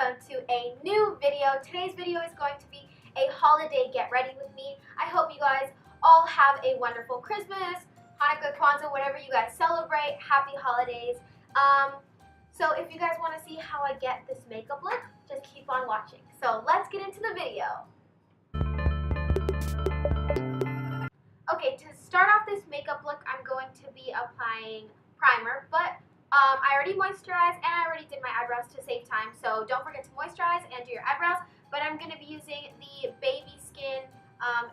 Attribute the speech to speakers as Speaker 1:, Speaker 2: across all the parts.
Speaker 1: welcome to a new video. Today's video is going to be a holiday get ready with me. I hope you guys all have a wonderful Christmas, Hanukkah, Kwanzaa, whatever you guys celebrate. Happy holidays. So if you guys want to see how I get this makeup look, just keep on watching. So let's get into the video. Okay, to start off this makeup look, I'm going to be applying primer, but I already moisturized and I already did my eyebrows to save time, so don't forget to moisturize and do your eyebrows. But I'm going to be using the Baby Skin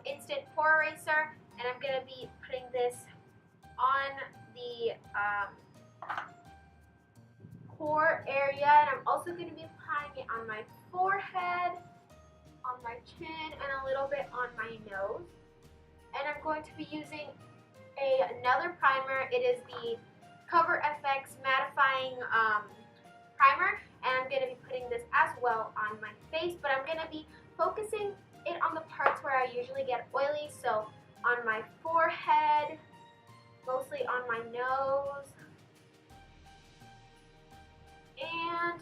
Speaker 1: Instant Pore Eraser, and I'm going to be putting this on the pore area, and I'm also going to be applying it on my forehead, on my chin, and a little bit on my nose. And I'm going to be using another primer. It is the Cover FX Mattifying Primer, and I'm going to be putting this as well on my face, but I'm going to be focusing it on the parts where I usually get oily, so on my forehead, mostly on my nose, and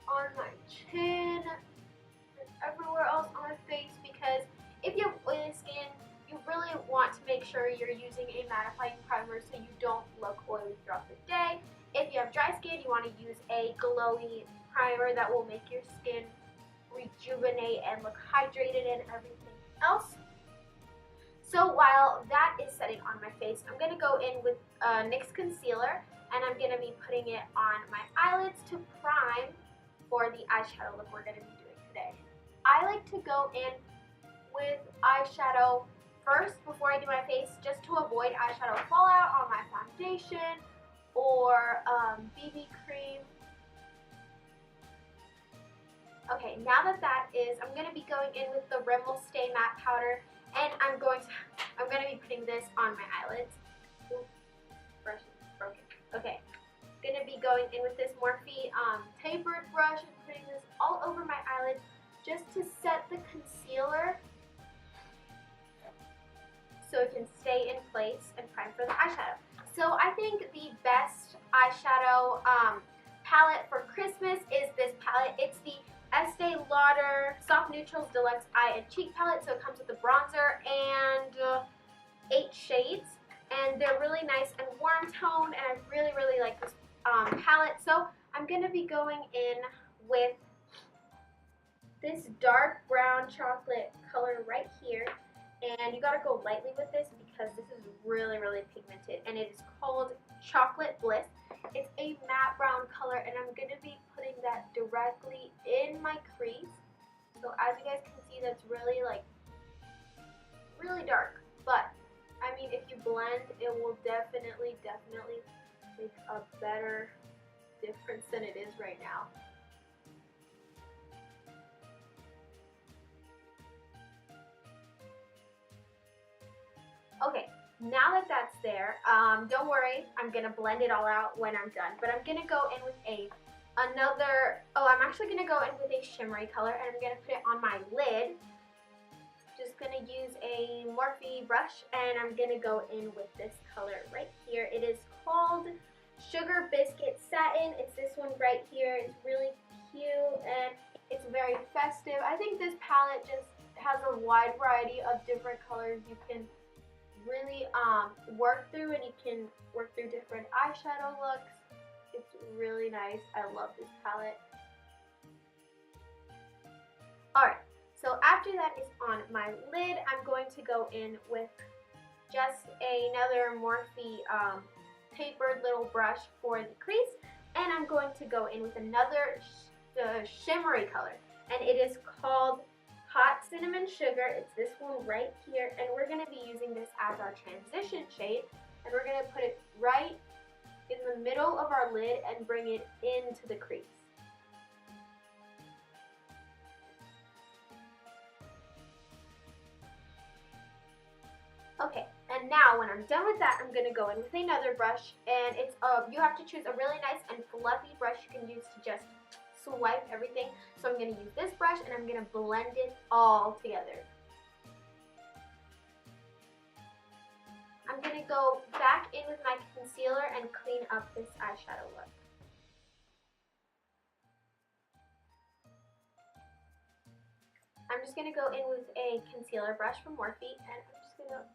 Speaker 1: on my chin, and everywhere else on my face, because if you have oily skin, you really want to make sure you're using a mattifying primer so you don't look oily throughout the day. If you have dry skin, you want to use a glowy primer that will make your skin rejuvenate and look hydrated and everything else. So while that is setting on my face, I'm going to go in with NYX concealer, and I'm going to be putting it on my eyelids to prime for the eyeshadow look we're going to be doing today. I like to go in with eyeshadow first before I do my face, just to avoid eyeshadow fallout on my foundation or BB cream. Okay, now that is, I'm going to be going in with the Rimmel Stay Matte Powder, and I'm going to be putting this on my eyelids. Ooh, brush is broken. Okay, I'm going to be going in with this Morphe tapered brush and putting this all over my eyelids just to set the concealer so it can stay in place and prime for the eyeshadow. So I think the best eyeshadow palette for Christmas is this palette. It's the Estee Lauder Soft Neutrals Deluxe Eye and Cheek Palette. So it comes with the bronzer and 8 shades. And they're really nice and warm toned, and I really, really like this palette. So I'm going to be going in with this dark brown chocolate color right here. And you gotta go lightly with this because this is really, really pigmented, and it is called Chocolate Bliss. It's a matte brown color, and I'm gonna be putting that directly in my crease. So as you guys can see, that's really really dark. But I mean, if you blend, it will definitely make a better difference than it is right now. Okay, now that that's there, don't worry, I'm going to blend it all out when I'm done. But I'm going to go in with I'm actually going to go in with a shimmery color, and I'm going to put it on my lid. Just going to use a Morphe brush, and I'm going to go in with this color right here. It is called Sugar Biscuit Satin. It's this one right here. It's really cute, and it's very festive. I think this palette just has a wide variety of different colors you can really work through, and you can work through different eyeshadow looks. It's really nice. I love this palette. Alright, so after that is on my lid, I'm going to go in with just another Morphe tapered little brush for the crease, and I'm going to go in with another shimmery color, and it is called Hot Cinnamon Sugar. It's this one right here, and we're going to be using this as our transition shade, and we're going to put it right in the middle of our lid and bring it into the crease. Okay, and now when I'm done with that, I'm going to go in with another brush, and it's you have to choose a really nice and fluffy brush you can use to just swipe everything. So I'm going to use this brush, and I'm going to blend it all together. I'm going to go back in with my concealer and clean up this eyeshadow look. I'm just going to go in with a concealer brush from Morphe, and I'm just going to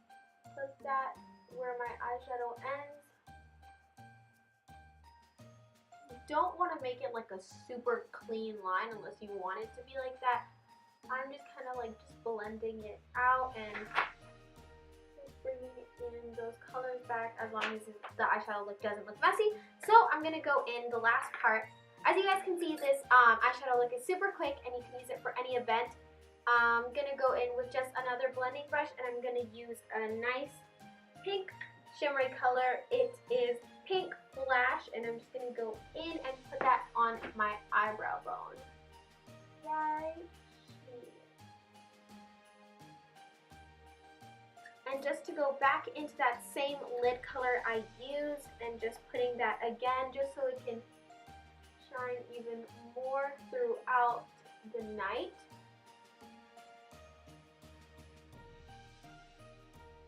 Speaker 1: put that where my eyeshadow ends. You don't want to make it like a super clean line unless you want it to be like that. I'm just kind of like just blending it out and bringing in those colors back as long as the eyeshadow look doesn't look messy. So I'm going to go in the last part. As you guys can see, this eyeshadow look is super quick and you can use it for any event. I'm going to go in with just another blending brush and I'm going to use a nice pink shimmery color. It is Pink Flash, and I'm just going to go in and put that on my eyebrow bone. Right here. And just to go back into that same lid color I used and just putting that again just so it can shine even more throughout the night.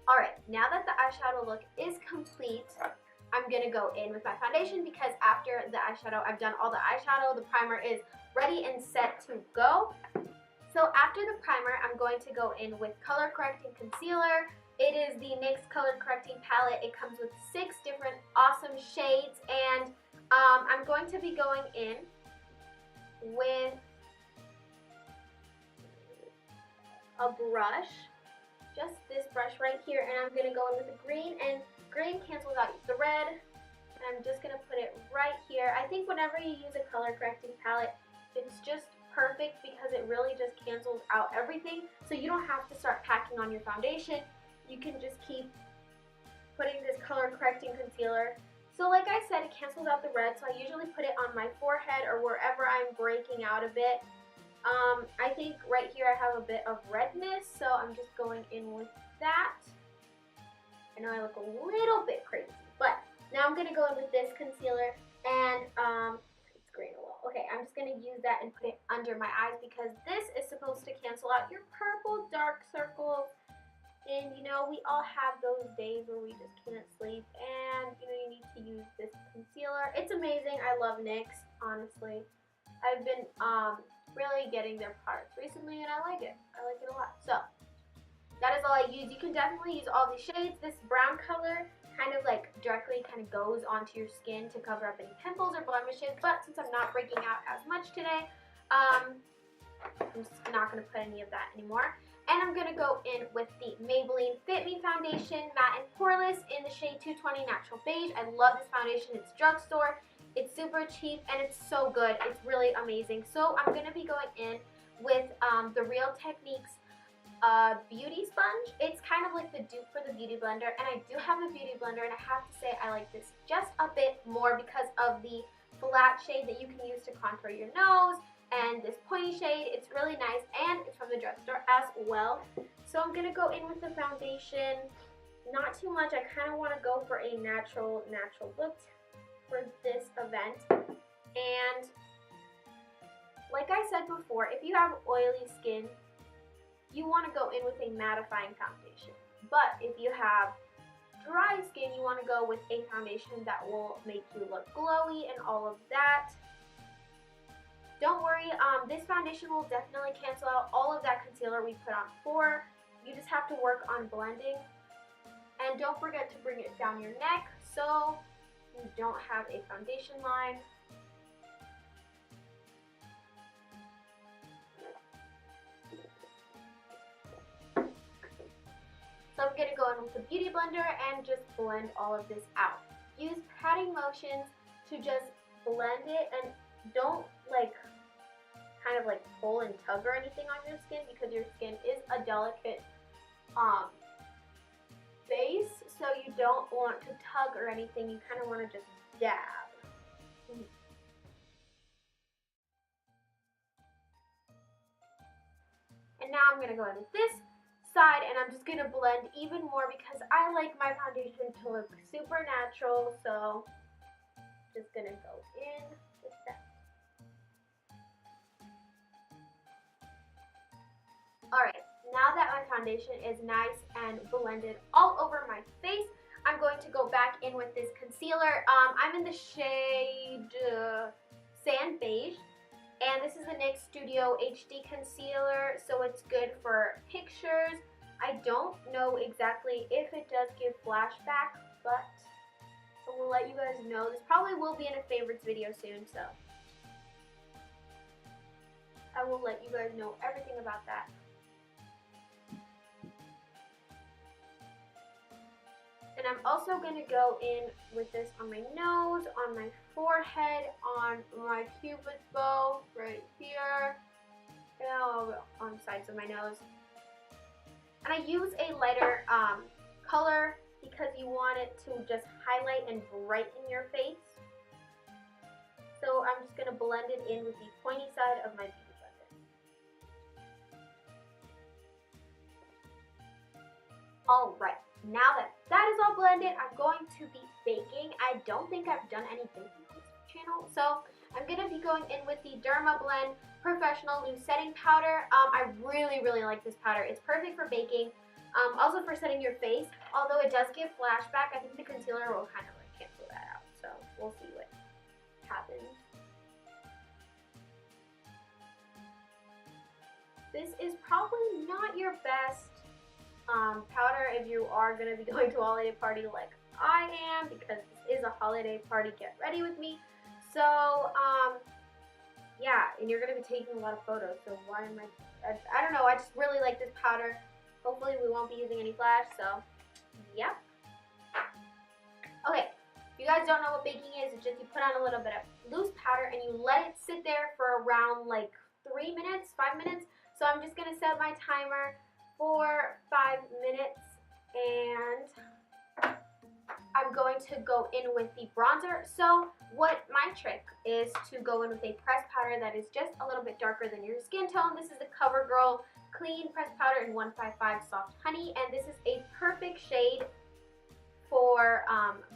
Speaker 1: Alright, now that the eyeshadow look is complete, I'm going to go in with my foundation because after the eyeshadow, I've done all the eyeshadow, the primer is ready and set to go. So after the primer, I'm going to go in with color correcting concealer. It is the NYX color correcting palette. It comes with 6 different awesome shades, and I'm going to be going in with a brush, just this brush right here, and I'm going to go in with a green, and green cancels out the red, and I'm just going to put it right here. I think whenever you use a color correcting palette, it's just perfect because it really just cancels out everything, so you don't have to start packing on your foundation. You can just keep putting this color correcting concealer. So like I said, it cancels out the red, so I usually put it on my forehead or wherever I'm breaking out a bit. I think right here I have a bit of redness, so I'm just going in with that. I know I look a little bit crazy, but now I'm going to go in with this concealer, and it's green a little. Okay, I'm just going to use that and put it under my eyes because this is supposed to cancel out your purple dark circles. And you know, we all have those days where we just can't sleep, and you know, you need to use this concealer. It's amazing. I love NYX, honestly. I've been really getting their products recently, and I like it. I like it a lot. So that is all I use. You can definitely use all these shades. This brown color kind of like directly kind of goes onto your skin to cover up any pimples or blemishes, but since I'm not breaking out as much today, I'm just not going to put any of that anymore. And I'm going to go in with the Maybelline Fit Me Foundation Matte and Poreless in the shade 220 Natural Beige. I love this foundation. It's drugstore. It's super cheap, and it's so good. It's really amazing. So I'm going to be going in with the Real Techniques Beauty Sponge. It's kind of like the dupe for the Beauty Blender, and I do have a Beauty Blender, and I have to say I like this just a bit more because of the flat shade that you can use to contour your nose. And this pointy shade, it's really nice, and it's from the drugstore as well. So I'm going to go in with the foundation, not too much. I kind of want to go for a natural look for this event. And like I said before, if you have oily skin, you want to go in with a mattifying foundation. But if you have dry skin, you want to go with a foundation that will make you look glowy and all of that. Don't worry, this foundation will definitely cancel out all of that concealer we put on before. You just have to work on blending. And don't forget to bring it down your neck so you don't have a foundation line. So I'm going to go in with the Beauty Blender and just blend all of this out. Use patting motions to just blend it, and don't like kind of like pull and tug or anything on your skin because your skin is a delicate base, so you don't want to tug or anything. You kind of want to just dab. And now I'm going to go in with this side, and I'm just going to blend even more because I like my foundation to look super natural, so just going to go in with that. Alright, now that my foundation is nice and blended all over my face, I'm going to go back in with this concealer. I'm in the shade Sand Beige, And this is the NYX Studio HD Concealer, so it's good for pictures. I don't know exactly if it does give flashback, but I will let you guys know. This probably will be in a favorites video soon, so I will let you guys know everything about that. And I'm also going to go in with this on my nose, on my forehead, on my cupid's bow, right here, and on the sides of my nose. And I use a lighter color because you want it to just highlight and brighten your face. So I'm just going to blend it in with the pointy side of my beauty blender. Alright. Now that that is all blended, I'm going to be baking. I don't think I've done any baking on this channel, so I'm going to be going in with the Dermablend Professional Loose Setting Powder. I really like this powder. It's perfect for baking, also for setting your face. Although it does give flashback, I think the concealer will kind of like cancel that out, so we'll see what happens. This is probably not your best powder if you are going to be going to a holiday party like I am, because this is a holiday party. Get ready with me. So yeah, and you're going to be taking a lot of photos, so why am I don't know, I just really like this powder. Hopefully we won't be using any flash, so yeah. Okay, if you guys don't know what baking is, it's just you put on a little bit of loose powder and you let it sit there for around like 3 minutes, 5 minutes. So I'm just going to set my timer for 5 minutes, and I'm going to go in with the bronzer. So what my trick is to go in with a pressed powder that is just a little bit darker than your skin tone. This is the CoverGirl Clean Pressed Powder in 155 Soft Honey, and this is a perfect shade for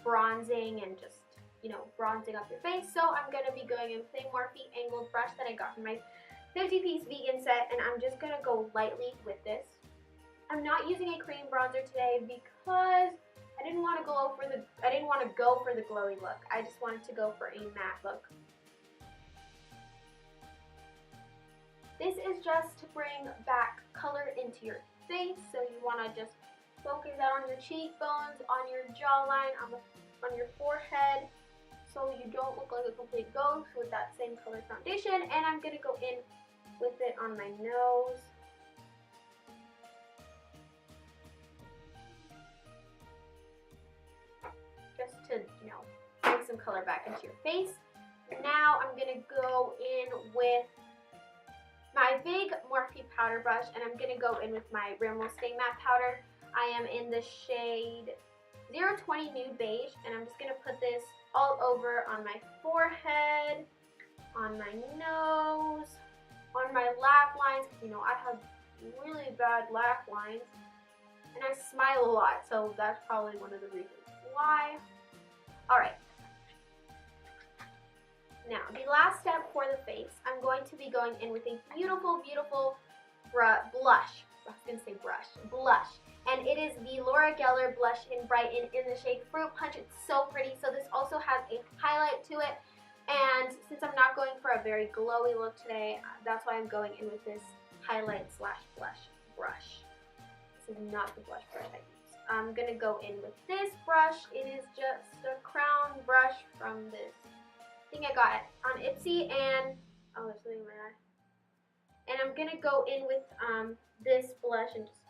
Speaker 1: bronzing and just, you know, bronzing up your face. So I'm going to be going in with a Morphe angled brush that I got from my 50-piece vegan set, and I'm just going to go lightly with this. I'm not using a cream bronzer today because I didn't want to go for the glowy look. I just wanted to go for a matte look. This is just to bring back color into your face, so you want to just focus out on your cheekbones, on your jawline, on your forehead, so you don't look like a complete ghost with that same color foundation. And I'm going to go in with it on my nose. Just to, you know, bring some color back into your face. Now I'm going to go in with my big Morphe powder brush, and I'm going to go in with my Rimmel Stay Matte Powder. I am in the shade 020 Nude Beige, and I'm just going to put this all over on my forehead, on my nose, on my laugh lines, because, you know, I have really bad laugh lines, and I smile a lot, so that's probably one of the reasons why. Alright. Now, the last step for the face, I'm going to be going in with a beautiful blush. I was going to say blush. And it is the Laura Geller Blush in Brighten in the shade Fruit Punch. It's so pretty. So this also has a highlight to it. And since I'm not going for a very glowy look today, that's why I'm going in with this highlight / blush brush. This is not the blush brush I use. I'm going to go in with this brush. It is just a crown brush from this thing I got on Ipsy, and oh, there's something in my eye. And I'm going to go in with this blush and just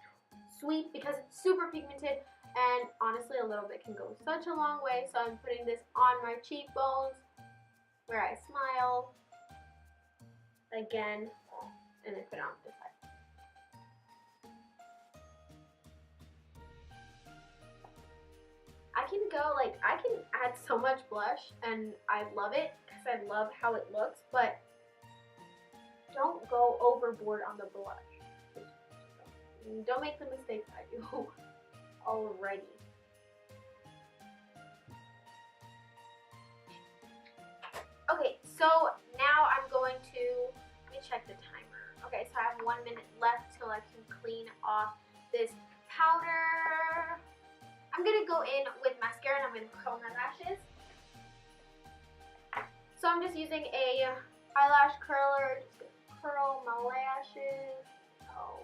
Speaker 1: sweep, because it's super pigmented, and honestly a little bit can go such a long way. So I'm putting this on my cheekbones where I smile again, and then put it on this side. I can add so much blush, and I love it because I love how it looks, but don't go overboard on the blush. Don't make the mistakes I do already. Okay, so now I'm going to, let me check the timer. Okay, so I have 1 minute left till I can clean off this powder. I'm going to go in with mascara, and I'm going to curl my lashes. So I'm just using a eyelash curler. Just gonna curl my lashes. Oh.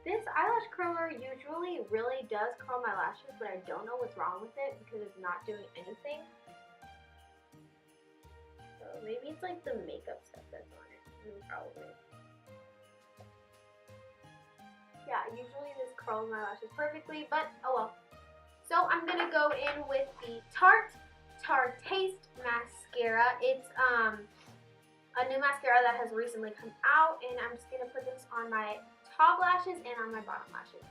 Speaker 1: This eyelash curler usually really does curl my lashes, but I don't know what's wrong with it because it's not doing anything. So maybe it's like the makeup stuff that's on it. Probably. Yeah, usually this curls my lashes perfectly, but oh well. So I'm gonna go in with the Tarte Taste Mascara. It's a new mascara that has recently come out, and I'm just gonna put this on my top lashes and on my bottom lashes.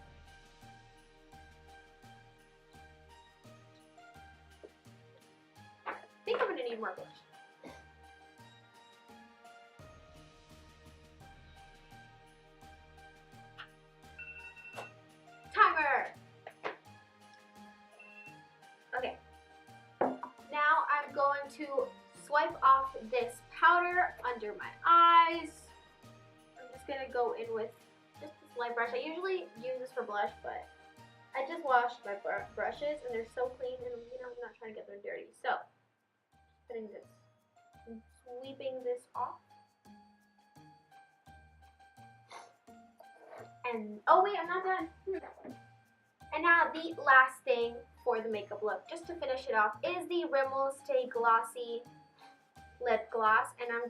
Speaker 1: I think I'm gonna need more blush. Timer! Okay. Now I'm going to swipe off this powder under my eyes. I'm just gonna go in with just this light brush. I usually use this for blush, but I just washed my brushes and they're so clean, and I'm not trying to get them dirty. So, putting this and sweeping this off. And oh wait, I'm not done. And now the last thing for the makeup look, just to finish it off, is the Rimmel Stay Glossy lip gloss, and I'm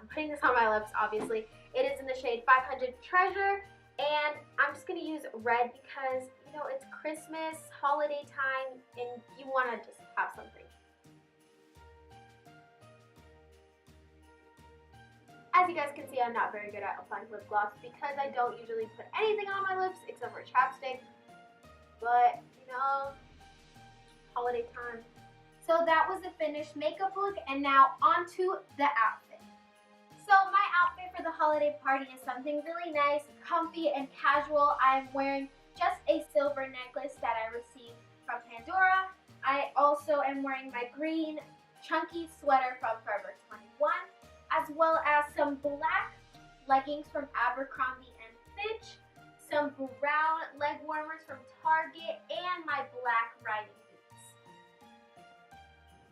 Speaker 1: putting this on my lips, obviously. It is in the shade 500 Treasure, and I'm just gonna use red because, it's Christmas, holiday time, and you wanna just have something. As you guys can see, I'm not very good at applying lip gloss because I don't usually put anything on my lips except for chapstick, but, holiday time. So that was the finished makeup look, and now onto the outfit. So my outfit for the holiday party is something really nice, comfy, and casual. I'm wearing just a silver necklace that I received from Pandora. I also am wearing my green chunky sweater from Forever 21, as well as some black leggings from Abercrombie and Fitch, some brown leg warmers from Target, and my black riding boots.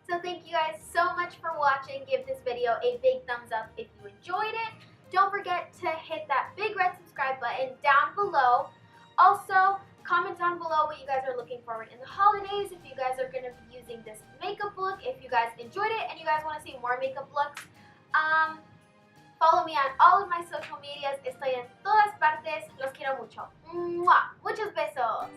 Speaker 1: So thank you guys so much for watching. Give this video a big thumbs up if you enjoyed it. Don't forget to hit that big red subscribe button down below. Also, comment down below what you guys are looking forward in the holidays, if you guys are going to be using this makeup look, if you guys enjoyed it and you guys want to see more makeup looks. Follow me on all of my social medias. Estoy en todas partes. Los quiero mucho. ¡Mua! Muchos besos.